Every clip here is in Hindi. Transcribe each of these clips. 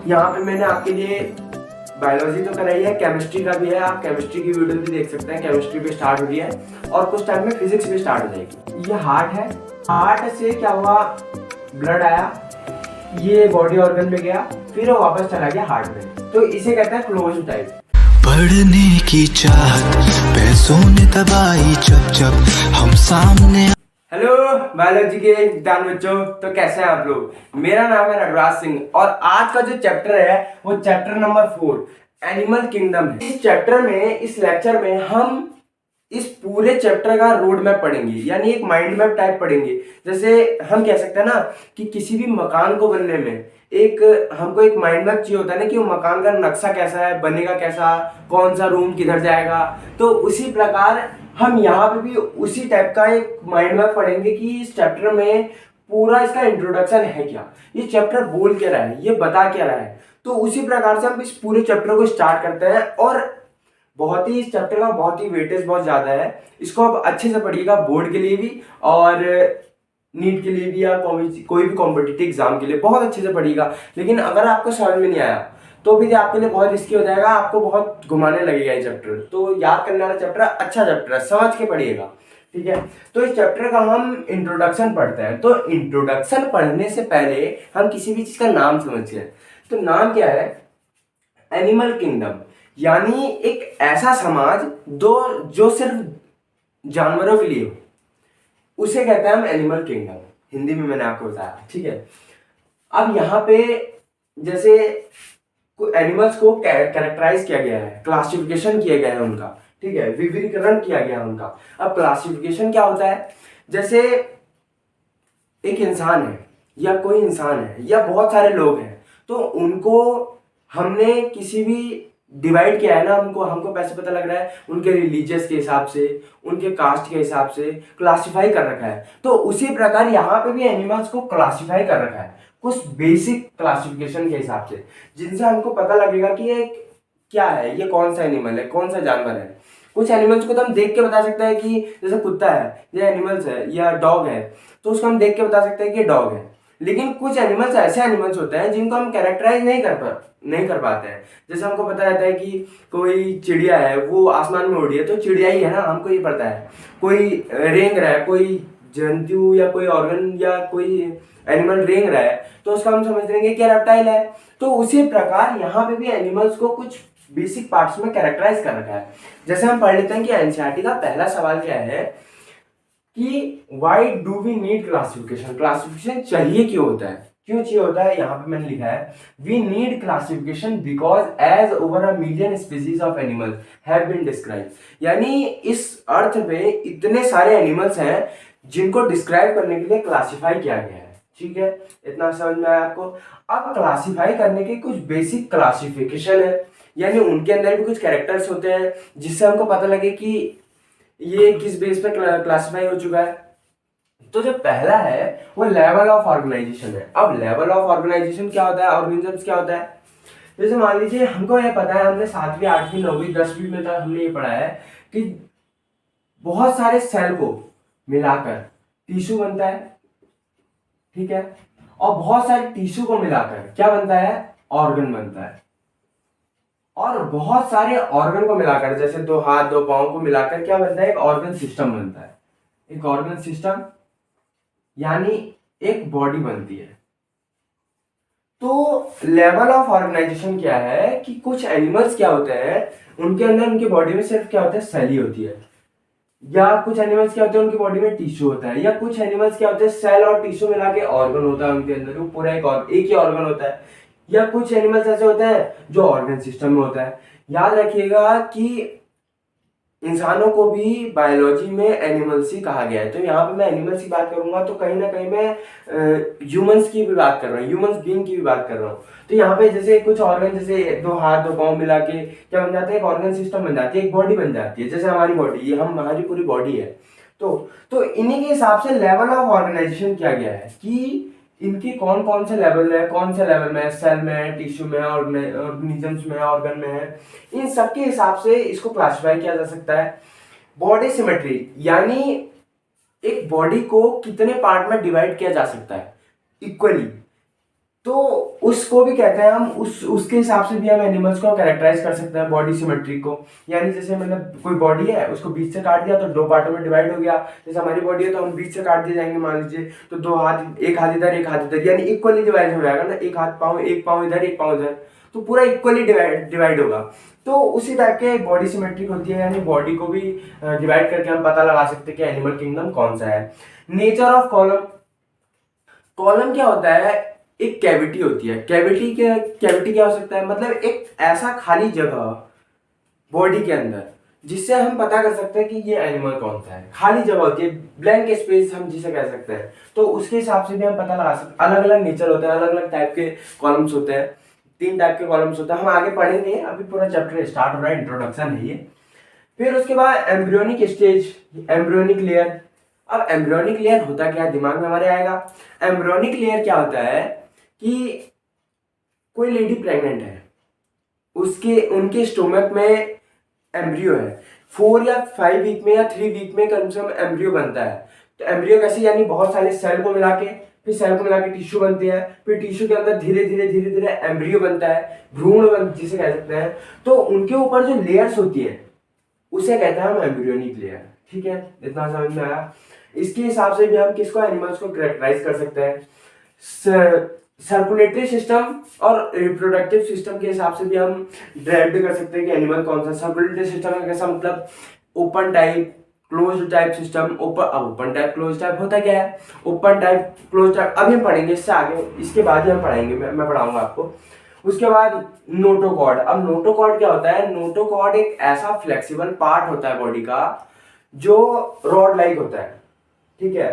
यहाँ पे मैंने आपके लिए बायोलॉजी तो कराई है, केमिस्ट्री का भी है, आप केमिस्ट्री की वीडियो भी देख सकते हैं। केमिस्ट्री भी स्टार्ट हो रही है और कुछ टाइम में फिजिक्स भी स्टार्ट हो जाएगी। ये हार्ट है, हार्ट से क्या हुआ, ब्लड आया, ये बॉडी ऑर्गन में गया, फिर वो वापस चला गया हार्ट में, तो इसे कहते हैं क्लोज टाइप। पढ़ने की चाहत पैसों ने दबाई जब जब हम सामने। हेलो बायोलॉजी के जान बच्चों, तो कैसे हैं आप लोग। मेरा नाम है रघुराज सिंह और आज का जो चैप्टर है वो चैप्टर नंबर 4 एनिमल किंगडम है। इस चैप्टर में, इस लेक्चर में हम इस पूरे चैप्टर का रोड मैप पढ़ेंगे, यानी एक माइंड मैप टाइप पढ़ेंगे। जैसे हम कह सकते हैं ना कि किसी भी मकान को बनने में हमको एक माइंड मैप चाहिए होता है ना, कि वो मकान का नक्शा कैसा है, बनेगा कैसा, कौन सा रूम किधर जाएगा। तो उसी प्रकार हम यहाँ पे भी उसी टाइप का एक माइंड मैप पढ़ेंगे कि इस चैप्टर में पूरा इसका इंट्रोडक्शन है क्या, ये चैप्टर बोल क्या रहा है, ये बता क्या रहा है। तो उसी प्रकार से हम इस पूरे चैप्टर को स्टार्ट करते हैं और बहुत ही इस चैप्टर का बहुत ही वेटेज बहुत ज़्यादा है। इसको आप अच्छे से पढ़िएगा, बोर्ड के लिए भी और नीट के लिए भी, या कोई भी कॉम्पिटिटिव एग्जाम के लिए बहुत अच्छे से पढ़िएगा। लेकिन अगर आपको समझ में नहीं आया तो फिर आपके लिए बहुत रिस्की हो जाएगा, आपको बहुत घुमाने लगेगा ये चैप्टर। तो याद करने वाला चैप्टर अच्छा चैप्टर है, समझ के पढ़िएगा, ठीक है। तो इस चैप्टर का हम इंट्रोडक्शन पढ़ते हैं। तो इंट्रोडक्शन पढ़ने से पहले हम किसी भी चीज़ का नाम समझते हैं। तो नाम क्या है, एनिमल किंगडम, यानी एक ऐसा समाज जो सिर्फ जानवरों के लिए हो, उसे कहते हैं हम एनिमल किंगडम। हिंदी में मैंने आपको बताया, ठीक है। अब यहाँ पे जैसे एनिमल्स को कैरेक्टराइज किया गया है, क्लासिफिकेशन किया गया है उनका, ठीक है, विविधीकरण किया गया है उनका। अब क्लासिफिकेशन क्या होता है, जैसे एक इंसान है या कोई इंसान है या बहुत सारे लोग हैं, तो उनको हमने किसी भी डिवाइड किया है ना, हमको पैसे पता लग रहा है उनके रिलीजियस के हिसाब से, उनके कास्ट के हिसाब से क्लासिफाई कर रखा है। तो उसी प्रकार यहाँ पे भी एनिमल्स को क्लासिफाई कर रखा है कुछ बेसिक क्लासिफिकेशन के हिसाब से, जिनसे हमको पता लगेगा कि ये क्या है, ये कौन सा एनिमल है, कौन सा जानवर है। कुछ एनिमल्स को तो हम देख के बता सकते हैं कि जैसे कुत्ता है, ये एनिमल्स है, या डॉग है, तो उसको हम देख के बता सकते हैं कि डॉग है। लेकिन कुछ एनिमल्स ऐसे एनिमल्स होते हैं जिनको हम कैरेक्टराइज नहीं कर पाते हैं। जैसे हमको पता रहता है कि कोई चिड़िया है, वो आसमान में उड़ रही है, तो चिड़िया ही है ना, हमको ये पता है। कोई रेंग रहा है, कोई जंतु या कोई ऑर्गन या कोई एनिमल रेंग रहा है, तो उसका हम समझ लेंगे कि रेप्टाइल है। तो उसी प्रकार यहाँ पे भी एनिमल्स को कुछ बेसिक पार्ट्स में कैरेक्टराइज कर रखा है। जैसे हम पढ़ लेते हैं कि एनसीईआरटी का पहला सवाल क्या है कि why do we need classification, classification चाहिए क्यों होता है, क्यों चाहिए होता है। यहाँ पे मैंने लिखा है we need classification because as over a million species of animal have been describe, यानी इस अर्थ में इतने सारे एनिमल्स हैं जिनको डिस्क्राइब करने के लिए क्लासिफाई किया गया है, ठीक है। इतना समझ में आया आपको। अब क्लासिफाई करने के कुछ बेसिक क्लासिफिकेशन है, यानी उनके अंदर भी कुछ कैरेक्टर्स होते हैं जिससे हमको पता लगे कि ये किस बेस पे क्लासिफाई हो चुका है। तो जो पहला है वो लेवल ऑफ ऑर्गेनाइजेशन है। अब लेवल ऑफ ऑर्गेनाइजेशन क्या होता है, ऑर्गेनिजम्स क्या होता है। जैसे मान लीजिए हमको ये पता है, हमने 7वीं 8वीं 9वीं 10वीं में तक हमने ये पढ़ा है कि बहुत सारे सेल को मिलाकर टिश्यू बनता है, ठीक है, और बहुत सारे टिश्यू को मिलाकर क्या बनता है, ऑर्गन बनता है। और बहुत सारे ऑर्गन को मिलाकर, जैसे 2 हाथ 2 पांव को मिलाकर क्या बनता है, एक ऑर्गन सिस्टम बनता है। एक ऑर्गन सिस्टम यानी एक बॉडी बनती है। तो लेवल ऑफ ऑर्गेनाइजेशन क्या है कि कुछ एनिमल्स क्या होते हैं, उनके अंदर उनकी बॉडी में सिर्फ क्या होता है, सेल ही होती है। या कुछ एनिमल्स क्या होते हैं, उनकी बॉडी में टिश्यू होता है। या कुछ एनिमल्स क्या होते हैं, सेल और टिश्यू मिला के ऑर्गन होता है उनके अंदर, वो पूरा एक ही ऑर्गन होता है। या कुछ एनिमल्स ऐसे होते हैं जो ऑर्गन सिस्टम में होता है। याद रखिएगा कि इंसानों को भी बायोलॉजी में एनिमल्स ही कहा गया है। तो यहाँ पे मैं एनिमल्स की बात करूंगा तो कहीं ना कहीं मैं ह्यूमंस की भी बात कर रहा हूँ, ह्यूमंस बीइंग की भी बात कर रहा हूँ। तो यहाँ पे जैसे कुछ ऑर्गन, जैसे 2 हाथ 2 पाँव मिला के क्या बन जाता है, एक ऑर्गन सिस्टम बन जाती है, एक बॉडी बन जाती है। जैसे हमारी बॉडी, ये हमारी पूरी बॉडी है। तो इन्हीं के हिसाब से लेवल ऑफ ऑर्गेनाइजेशन किया गया है कि इनके कौन कौन से लेवल है, कौन से लेवल में, सेल में है, टिश्यू में है, ऑर्गेनिजम्स में है, ऑर्गन में है। इन सबके हिसाब से इसको क्लासिफाई किया जा सकता है। बॉडी सिमेट्री, यानी एक बॉडी को कितने पार्ट में डिवाइड किया जा सकता है इक्वली। तो उसको भी कहते हैं हम, उसके हिसाब से भी हम एनिमल्स को कैरेक्टराइज कर सकते हैं बॉडी सिमेट्री को। यानी जैसे मतलब कोई बॉडी है, उसको बीच से काट दिया तो दो पार्टों में डिवाइड हो गया। जैसे हमारी बॉडी है तो हम बीच से काट दिए जाएंगे मान लीजिए, तो दो हाथ, एक हाथ इधर एक हाथ इधर, यानी इक्वली डिवाइड हो जाएगा ना, एक हाथ पाँव, एक पाँव इधर एक पाँव इधर, तो पूरा इक्वली डिवाइड होगा। तो उसी टाइप के बॉडी सिमेट्रिक होती है, यानी बॉडी को भी डिवाइड करके हम पता लगा सकते हैं कि एनिमल किंगडम कौन सा है। नेचर ऑफ कॉलम, कॉलम क्या होता है, एक कैविटी होती है। कैविटी क्या हो सकता है, मतलब एक ऐसा खाली जगह बॉडी के अंदर जिससे हम पता कर सकते हैं कि ये एनिमल कौन सा है। खाली जगह होती है, ब्लैंक स्पेस हम जिसे कह सकते हैं। तो उसके हिसाब से भी हम पता लगा सकते हैं। अलग अलग नेचर होते हैं, अलग अलग टाइप के कॉलम्स होते हैं, 3 टाइप के कॉलम्स होते हैं। हम आगे पढ़ेंगे, अभी पूरा चैप्टर स्टार्ट हो रहा है, इंट्रोडक्शन है ये। फिर उसके बाद एम्ब्रियोनिक स्टेज, एम्ब्रियोनिक लेयर। अब एम्ब्रियोनिक लेयर होता क्या है, दिमाग में हमारे आएगा। एम्ब्रियोनिक लेयर क्या होता है कि कोई लेडी प्रेग्नेंट है, उनके स्टोमक में एम्ब्रियो है, 4 या 5 वीक में या 3 वीक में कम से कम एम्ब्रियो बनता है। तो एम्ब्रियो कैसे, यानी बहुत सारे सेल को मिला के, फिर सेल को मिला के टिश्यू बनते हैं, फिर टिश्यू के अंदर धीरे धीरे एम्ब्रियो बनता है, भ्रूण जिसे कह सकते हैं। तो उनके ऊपर जो लेयर्स होती है उसे कहते हैं हम एम्ब्रियोनिक लेयर। ठीक है, इतना समझ में आया। इसके हिसाब से भी हम किसको, एनिमल्स को कैरेक्टराइज कर सकते हैं। सर्कुलेटरी सिस्टम और रिप्रोडक्टिव सिस्टम के हिसाब से भी हम ड्राइव भी कर सकते हैं कि एनिमल कौन सा। सर्कुलेटरी सिस्टम का कैसा, मतलब open type close type system. Open type close type होता क्या है, ओपन टाइप क्लोज टाइप अभी हम पढ़ेंगे, इससे आगे, इसके बाद ही हम पढ़ेंगे, मैं पढ़ाऊंगा आपको। उसके बाद नोटोकॉर्ड। अब नोटोकॉर्ड क्या होता है, नोटोकॉर्ड एक ऐसा फ्लेक्सिबल पार्ट होता है बॉडी का जो रॉड लाइक होता है। ठीक है,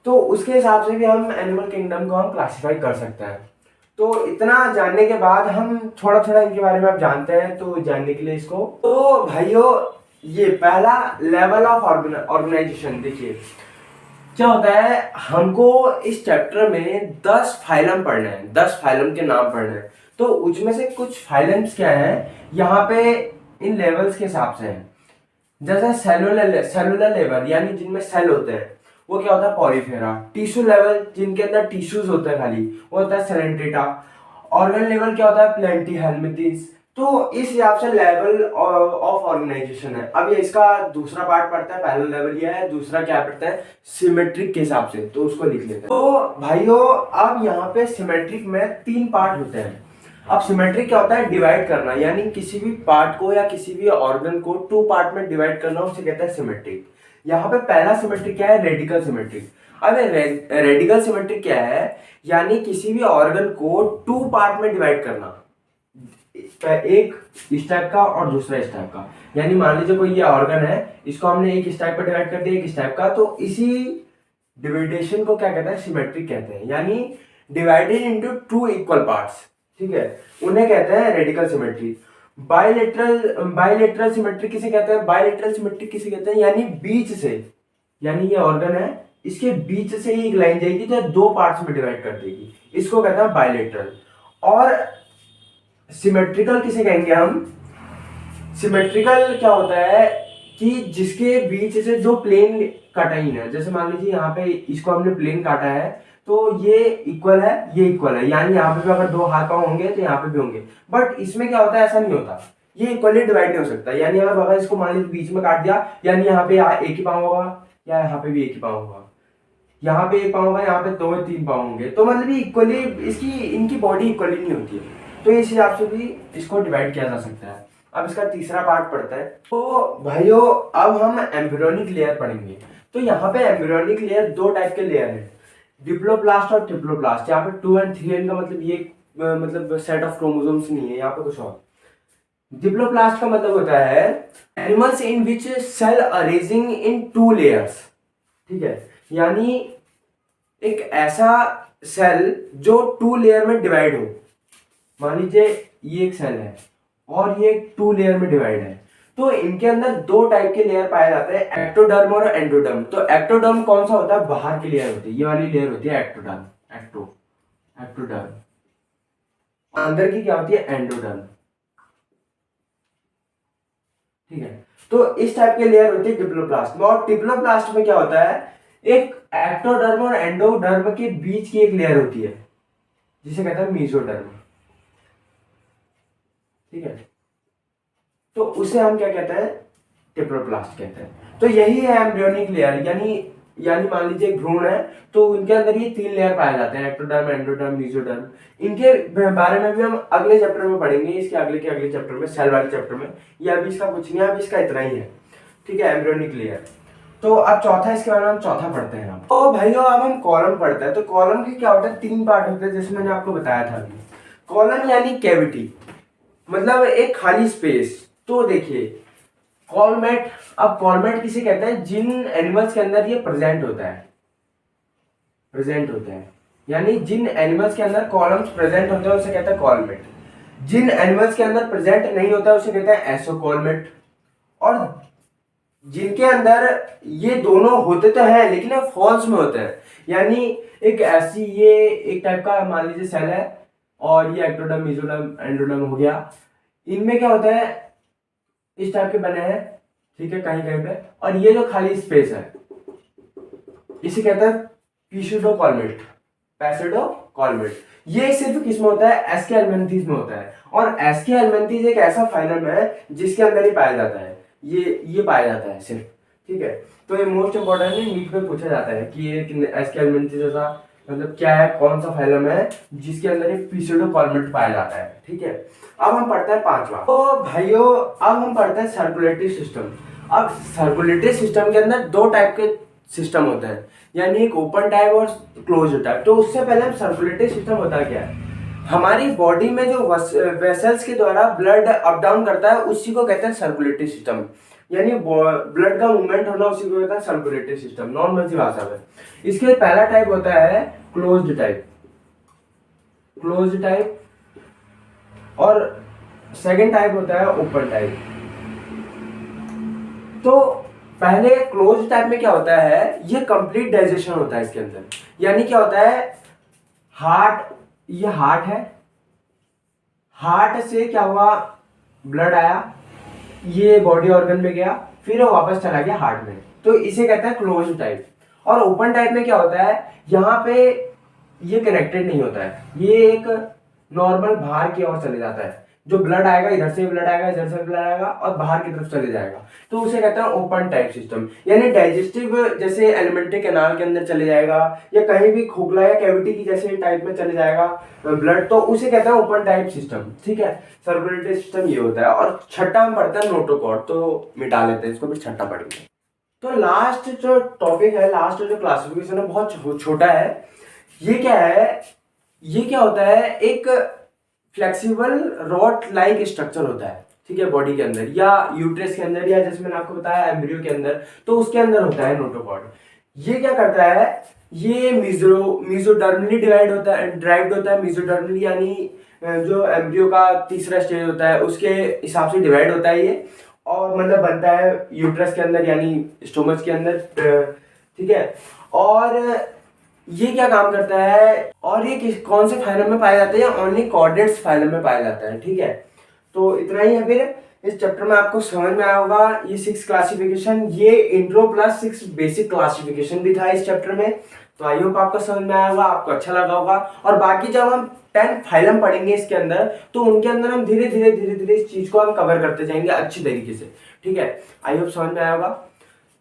तो उसके हिसाब से भी हम एनिमल किंगडम को हम क्लासिफाई कर सकते हैं। तो इतना जानने के बाद हम थोड़ा थोड़ा इनके बारे में आप जानते हैं, तो जानने के लिए इसको, तो भाइयों ये पहला लेवल ऑफ ऑर्गेनाइजेशन। देखिए क्या होता है, हमको इस चैप्टर में 10 फाइलम पढ़ने हैं, 10 फाइलम के नाम पढ़ने हैं। तो उसमें से कुछ फाइलम्स क्या हैं यहाँ पे इन लेवल्स के हिसाब से हैं। जैसे सेलुलर लेवल, यानी जिनमें सेल होते हैं, वो क्या होता है, पॉलीफेरा। टिश्यू लेवल, जिनके अंदर टिश्यूज होते हैं खाली, वो होता है सेलेंटेटा। ऑर्गन लेवल क्या होता है, प्लेंटीहेल्मिंथ्स। तो इस हिसाब से लेवल ऑफ ऑर्गेनाइजेशन है। अब ये इसका दूसरा पार्ट पढ़ता है, पहला लेवल ये है, दूसरा क्या पढ़ता है, सिमेट्रिक के हिसाब से, तो उसको लिख लेते हैं। तो भाइयों अब यहाँ पे सिमेट्रिक में 3 पार्ट होते हैं। अब सिमेट्रिक क्या होता है, डिवाइड करना, यानी किसी भी पार्ट को या किसी भी ऑर्गन को 2 पार्ट में डिवाइड करना, उसे कहते हैं सिमेट्रिक। यहाँ पे पहला सिमेट्रिक क्या है, रेडिकल सिमेट्रिक। अब रेडिकल सिमेट्रिक क्या है, यानी किसी भी ऑर्गन को 2 पार्ट में डिवाइड करना, एक इस टाइप का और दूसरा इस टाइप का। यानी मान लीजिए कोई ये ऑर्गन है, इसको हमने एक इस टाइप पर डिवाइड कर दिया, एक इस टाइप का, तो इसी डिविडेशन को क्या कहते हैं, सिमेट्रिक कहते हैं। यानी डिवाइडेड इनटू 2 इक्वल पार्ट्स। ठीक है, उन्हें कहते हैं रेडिकल सिमेट्री। बाइलेटरल सिमेट्री किसे कहते हैं, बाइलेटरल सिमेट्री किसे कहते हैं, यानी बीच से, यानी ये ऑर्गन है, इसके बीच से ही एक लाइन जाएगी तो 2 पार्ट्स में डिवाइड कर देगी, इसको कहते हैं बाइलेटरल। और सिमेट्रिकल किसे कहेंगे हम, सिमेट्रिकल क्या होता है कि जिसके बीच से जो प्लेन कटा ही है, जैसे मान लीजिए यहाँ पे इसको हमने प्लेन काटा है, तो ये इक्वल है, ये इक्वल है, यानी यहाँ पे भी अगर 2 हाथ पांव होंगे तो यहाँ पे भी होंगे। बट इसमें क्या होता है, ऐसा नहीं होता, ये इक्वली डिवाइड नहीं हो सकता। यानी अगर बाबा इसको मान लीजिए बीच में काट दिया, यानी यहाँ पे एक ही पांव होगा, या यहाँ पे भी एक ही पांव होगा, यहाँ पे एक पांव होगा, यहाँ पे 2 या 3 पांव होंगे, तो मतलब इक्वली इनकी बॉडी इक्वली नहीं होती है। तो इस हिसाब से भी इसको डिवाइड किया जा सकता है। अब इसका तीसरा पार्ट पढ़ता है। तो भाइयों अब हम एम्ब्रियोनिक लेयर पढ़ेंगे। तो यहाँ पे एम्ब्रियोनिक लेयर 2 टाइप के लेयर है, डिप्लोप्लास्ट और ट्रिप्लोप्लास्ट। यहाँ पे 2 and 3 का मतलब ये मतलब सेट ऑफ क्रोमोसोम्स नहीं है, यहाँ पे कुछ और। डिप्लोप्लास्ट का मतलब होता है animals in which cell arranging in 2 layers. ठीक है, यानी एक ऐसा सेल जो 2 लेयर में डिवाइड हो। मान लीजिए ये एक सेल है और ये 2 लेयर में डिवाइड है, तो इनके अंदर 2 टाइप के लेयर पाए जाते हैं, एक्टोडर्म और एंडोडर्म। तो एक्टोडर्म कौन सा होता है, बाहर की लेयर होती है, ये वाली लेयर होती है एक्टोडर्म, एक्टोडर्म। अंदर की क्या होती है, एंडोडर्म। ठीक है, तो इस टाइप के लेयर होती है डिप्लोप्लास्ट में। और ट्रिप्लोप्लास्ट में क्या होता है, एक एक्टोडर्म और एंडोडर्म के बीच की एक लेयर होती है जिसे कहते हैं मेसोडर्म। ठीक है, तो उसे हम क्या कहते हैं, टिप्लोप्लास्ट कहते हैं। तो यही है एम्ब्रियोनिक लेयर, यानी मान लीजिए एक भ्रूण है, तो उनके अंदर ये 3 लेयर पाए जाते हैं, एक्टोडर्म, एंडोडर्म, मेसोडर्म। इनके बारे में भी हम अगले चैप्टर में पढ़ेंगे, इसके अगले के अगले चैप्टर में, सेल वाले चैप्टर में। ये अभी इसका कुछ नहीं है, अभी इसका इतना ही है, ठीक है, एम्ब्रियोनिक लेयर। तो अब चौथा, इसके बारे में हम चौथा पढ़ते हैं हम। तो भाइयों अब हम कॉलम पढ़ते हैं। तो कॉलम के क्या होता है, 3 पार्ट होते हैं, जैसे मैंने आपको बताया था अभी। कॉलम यानी कैविटी, मतलब एक खाली स्पेस। तो देखिए कॉलमेट, अब कॉलमेट किसे कहते हैं, जिन एनिमल्स के अंदर ये प्रेजेंट होता है, यानी जिन एनिमल्स के अंदर कॉलम्स प्रेजेंट होते हैं उसे कहते हैं कॉलमेट। जिन एनिमल्स के अंदर प्रेजेंट नहीं होता है उसे कहते हैं एसोकॉलमेट। और जिनके अंदर ये दोनों होते तो हैं लेकिन ये फॉल्स में होते हैं, यानी एक ऐसी, ये एक टाइप का मान लीजिए सेल है और ये एक्टोडर्म, मेसोडर्म, एंडोडर्म हो गया। इनमें क्या होता है, इस टाइप के बने हैं, ठीक है, कहीं कहीं पे। और ये जो खाली स्पेस है इसे कहते हैं पैसिडोकॉलमेट। ये सिर्फ किस में होता है, एस्के एल्मेंथीज में होता है। और एस्के एल्मेंथीज एक ऐसा फाइलम है जिसके अंदर ही पाया जाता है, ये पाया जाता है सिर्फ, ठीक है। तो ये मोस्ट इंपॉर्टेंट है, नीट में पूछा जाता है कि ये एस्के एल्मेंथीज ऐसा मतलब क्या है, कौन सा फाइलम है जिसके अंदर एक पिस्यूडोकॉलमेट पाया जाता है, ठीक है। अब हम पढ़ते हैं 5वां। तो भाइयों अब हम पढ़ते हैं सर्कुलेटरी सिस्टम। अब सर्कुलेटरी सिस्टम के अंदर 2 टाइप के सिस्टम होते हैं, यानी एक ओपन टाइप और क्लोज टाइप। तो उससे पहले हम सर्कुलेटरी सिस्टम होता क्या है, हमारी बॉडी में जो वेसल्स के द्वारा ब्लड अप डाउन करता है उसी को कहते हैं सर्कुलेटरी सिस्टम, यानी ब्लड का मूवमेंट होना उसी को कहते हैं सर्कुलेटरी सिस्टम, नॉर्मल सी भाषा में। इसके पहला टाइप होता है क्लोज्ड टाइप, और सेकंड टाइप होता है ओपन टाइप। तो पहले क्लोज टाइप में क्या होता है, ये कंप्लीट डाइजेशन होता है इसके अंदर। यानी क्या होता है, ये हार्ट है, हार्ट से क्या हुआ, ब्लड आया, ये बॉडी ऑर्गन में गया, फिर वो वापस चला गया हार्ट में, तो इसे कहते हैं क्लोज टाइप। और ओपन टाइप में क्या होता है, यहाँ पे ये कनेक्टेड नहीं होता है, ये एक नॉर्मल बाहर की ओर चले जाता है, जो ब्लड आएगा इधर से ब्लड आएगा, इधर से ब्लड आएगा और बाहर की तरफ चले जाएगा, तो उसे कहते हैं ओपन टाइप सिस्टम। यानी डाइजेस्टिव जैसे एलिमेंट्री कैनाल के अंदर चले जाएगा, या कहीं भी खोखला या कैविटी की जैसे टाइप में चले जाएगा ब्लड, तो उसे कहते हैं ओपन टाइप सिस्टम, ठीक है। सर्कुलेटरी सिस्टम ये होता है। और छठा हम पढ़ते हैं नोटोकॉर्ड, तो मिटा लेते हैं इसको, फिर छठा पढ़ेंगे। तो लास्ट जो टॉपिक है, लास्ट जो क्लासिफिकेशन है बहुत छोटा है। ये क्या है, ये क्या होता है, एक फ्लेक्सिबल रॉड लाइक स्ट्रक्चर होता है, ठीक है, बॉडी के अंदर या यूट्रस के अंदर, या जैसे मैंने आपको बताया एम्ब्रियो के अंदर, तो उसके अंदर होता है नोटोकॉर्ड। ये क्या करता है, ये मीजोडर्मली ड्राइव्ड होता है। मीजोडर्मली यानी जो एम्ब्रियो का तीसरा स्टेज होता है उसके हिसाब से डिवाइड होता है ये, और मतलब बनता है यूट्रस के अंदर यानी स्टोमच के अंदर, ठीक है। और ये क्या काम करता है, और ये कौन से फाइलम में पाया जाता है, ओनली कॉर्डेट्स फाइलम में पाया जाता है, ठीक है। तो इतना ही है। फिर इस चैप्टर में आपको समझ में आया होगा ये 6 क्लासिफिकेशन, ये इंट्रो प्लस 6 बेसिक क्लासिफिकेशन भी था इस चैप्टर में। तो आई होप आपको समझ में आया होगा, आपको अच्छा लगा होगा। और बाकी जब हम 10 फाइलम पढ़ेंगे इसके अंदर, तो उनके अंदर हम धीरे धीरे इस चीज को हम कवर करते जाएंगे अच्छी तरीके से, ठीक है। आई होप समझ में आया होगा।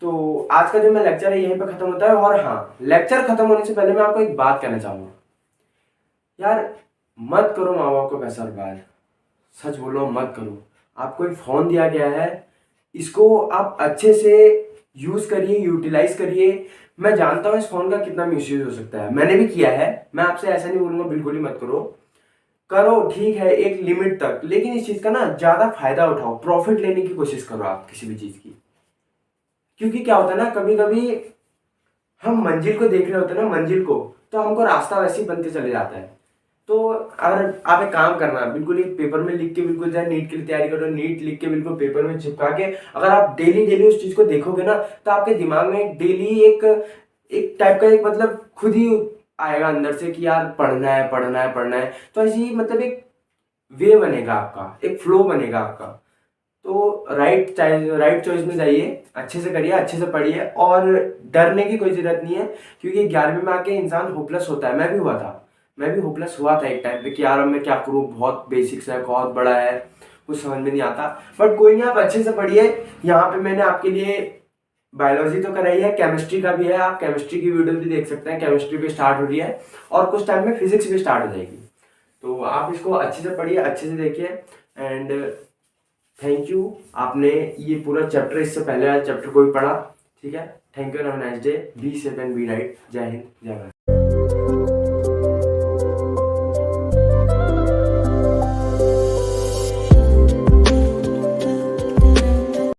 तो आज का जो मेरा लेक्चर है यहीं पे खत्म होता है। और हाँ, लेक्चर खत्म होने से पहले मैं आपको एक बात कहना चाहूंगा, यार मत करो माँ बाप को पैसा बर्बाद, सच बोलो मत करो। आपको एक फोन दिया गया है, इसको आप अच्छे से यूज करिए, यूटिलाइज करिए। मैं जानता हूँ इस फोन का कितना मिसयूज हो सकता है, मैंने भी किया है। मैं आपसे ऐसा नहीं बोलूंगा बिल्कुल ही मत करो, करो ठीक है एक लिमिट तक, लेकिन इस चीज का ना ज्यादा फायदा उठाओ, प्रॉफिट लेने की कोशिश करो आप किसी भी चीज की। क्योंकि क्या होता है ना, कभी कभी हम मंजिल को देख रहे होते हैं ना, मंजिल को, तो हमको रास्ता वैसे ही बनते चले जाता है। तो अगर आप एक काम करना, बिल्कुल एक पेपर में लिख के, बिल्कुल चाहे नीट के लिए तैयारी करो, नीट लिख के बिल्कुल पेपर में चिपका के, अगर आप डेली उस चीज को देखोगे ना, तो आपके दिमाग में डेली एक टाइप का एक मतलब खुद ही आएगा अंदर से कि यार पढ़ना है। तो ऐसी मतलब एक वे बनेगा आपका, एक फ्लो बनेगा आपका। तो राइट चॉइस में जाइए, अच्छे से करिए, अच्छे से पढ़िए, और डरने की कोई जरूरत नहीं है। क्योंकि 11वीं में आके इंसान होपलेस होता है, मैं भी होपलेस हुआ था एक टाइम पे कि यार अब मैं क्या करूँ, बहुत बेसिक्स है, बहुत बड़ा है, कुछ समझ में नहीं आता, बट कोई नहीं, आप अच्छे से पढ़िए। यहाँ पे मैंने आपके लिए बायोलॉजी तो कराई है, केमिस्ट्री का भी है, आप केमिस्ट्री की वीडियो भी देख सकते हैं। केमिस्ट्री भी स्टार्ट हो रही है और कुछ टाइम में फिजिक्स भी स्टार्ट हो जाएगी। तो आप इसको अच्छे से पढ़िए, अच्छे से देखिए। एंड थैंक यू, आपने ये पूरा चैप्टर, इससे पहले वाला चैप्टर को भी पढ़ा। ठीक है, thank you, have a nice day, be safe and be right. जय हिंद, जय भारत।